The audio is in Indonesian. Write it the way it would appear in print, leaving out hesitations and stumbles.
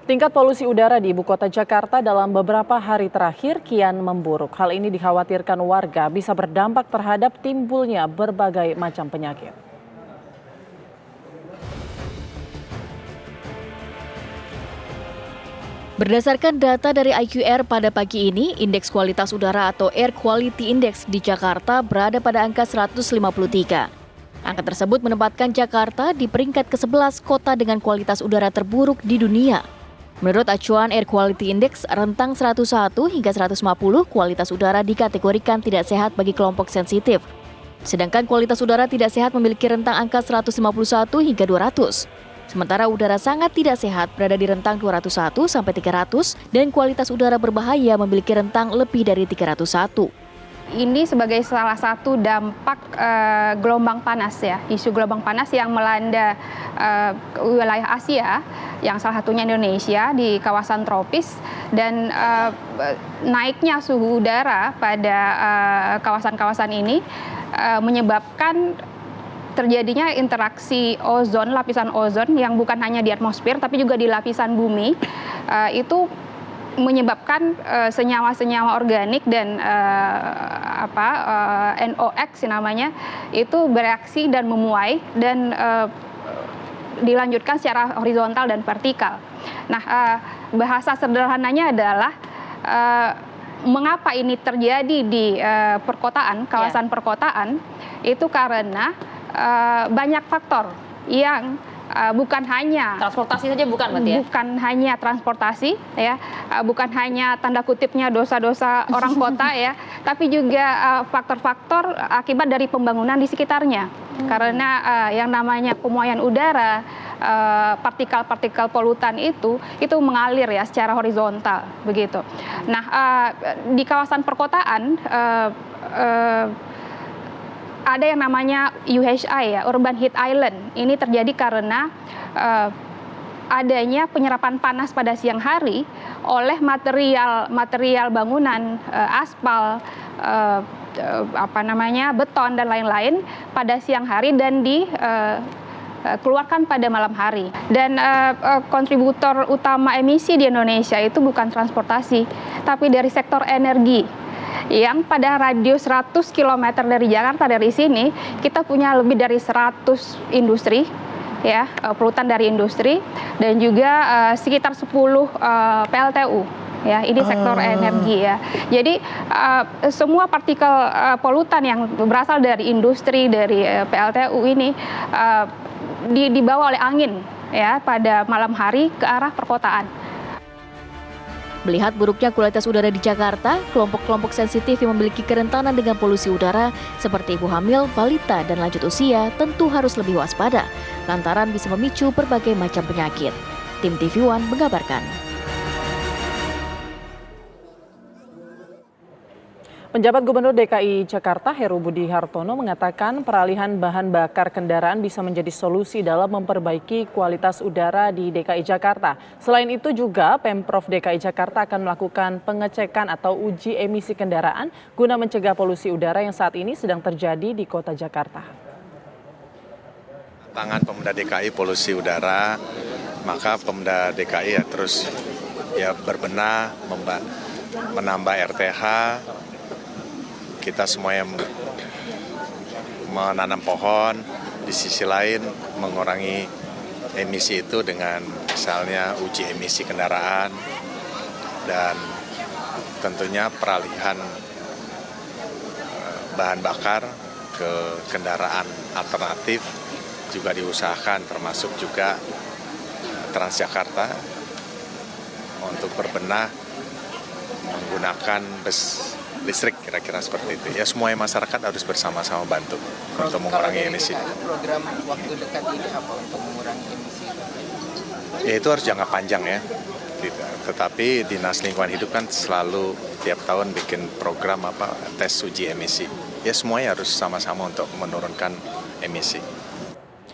Tingkat polusi udara di ibu kota Jakarta dalam beberapa hari terakhir kian memburuk. Hal ini dikhawatirkan warga bisa berdampak terhadap timbulnya berbagai macam penyakit. Berdasarkan data dari IQR pada pagi ini, indeks kualitas udara atau Air Quality Index di Jakarta berada pada angka 153. Angka tersebut menempatkan Jakarta di peringkat ke-11 kota dengan kualitas udara terburuk di dunia. Menurut acuan Air Quality Index, rentang 101 hingga 150 kualitas udara dikategorikan tidak sehat bagi kelompok sensitif. Sedangkan kualitas udara tidak sehat memiliki rentang angka 151 hingga 200. Sementara udara sangat tidak sehat berada di rentang 201 sampai 300 dan kualitas udara berbahaya memiliki rentang lebih dari 301. Ini sebagai salah satu dampak gelombang panas ya, isu gelombang panas yang melanda wilayah Asia, yang salah satunya Indonesia di kawasan tropis, dan naiknya suhu udara pada kawasan-kawasan ini menyebabkan terjadinya interaksi ozon, lapisan ozon yang bukan hanya di atmosfer tapi juga di lapisan bumi, itu menyebabkan senyawa-senyawa organik dan NOx namanya itu bereaksi dan memuai dan dilanjutkan secara horizontal dan vertikal. Nah, bahasa sederhananya adalah mengapa ini terjadi di perkotaan, kawasan perkotaan, itu karena banyak faktor yang bukan hanya transportasi saja, bukan berarti ya? Bukan hanya transportasi ya, bukan hanya tanda kutipnya dosa-dosa orang kota ya, tapi juga faktor-faktor akibat dari pembangunan di sekitarnya. Karena yang namanya pemuaian udara, partikel-partikel polutan itu mengalir ya secara horizontal begitu. Nah, di kawasan perkotaan ada yang namanya UHI ya, Urban Heat Island. Ini terjadi karena adanya penyerapan panas pada siang hari oleh material bangunan, aspal, beton dan lain-lain pada siang hari dan dikeluarkan pada malam hari. Dan kontributor utama emisi di Indonesia itu bukan transportasi, tapi dari sektor energi. Yang pada radius 100 km dari Jakarta, dari sini kita punya lebih dari 100 industri ya, polutan dari industri, dan juga sekitar 10 PLTU ya, ini sektor energi ya. Jadi semua partikel polutan yang berasal dari industri, dari PLTU ini dibawa oleh angin ya pada malam hari ke arah perkotaan. Melihat buruknya kualitas udara di Jakarta, kelompok-kelompok sensitif yang memiliki kerentanan dengan polusi udara seperti ibu hamil, balita, dan lanjut usia tentu harus lebih waspada lantaran bisa memicu berbagai macam penyakit. Tim TV One mengabarkan. Penjabat Gubernur DKI Jakarta Heru Budi Hartono mengatakan peralihan bahan bakar kendaraan bisa menjadi solusi dalam memperbaiki kualitas udara di DKI Jakarta. Selain itu juga Pemprov DKI Jakarta akan melakukan pengecekan atau uji emisi kendaraan guna mencegah polusi udara yang saat ini sedang terjadi di kota Jakarta. Tangan Pemda DKI polusi udara, maka Pemda DKI terus berbenah, menambah RTH. Kita semuanya menanam pohon, di sisi lain mengurangi emisi itu dengan misalnya uji emisi kendaraan, dan tentunya peralihan bahan bakar ke kendaraan alternatif juga diusahakan, termasuk juga Transjakarta untuk berbenah menggunakan bus listrik, kira-kira seperti itu. Ya, semuanya masyarakat harus bersama-sama bantu untuk mengurangi emisi. Program waktu dekat ini apa untuk mengurangi emisi? Ya, itu harus jangka panjang ya. Tetapi Dinas Lingkungan Hidup kan selalu tiap tahun bikin program tes uji emisi. Ya, semuanya harus sama-sama untuk menurunkan emisi.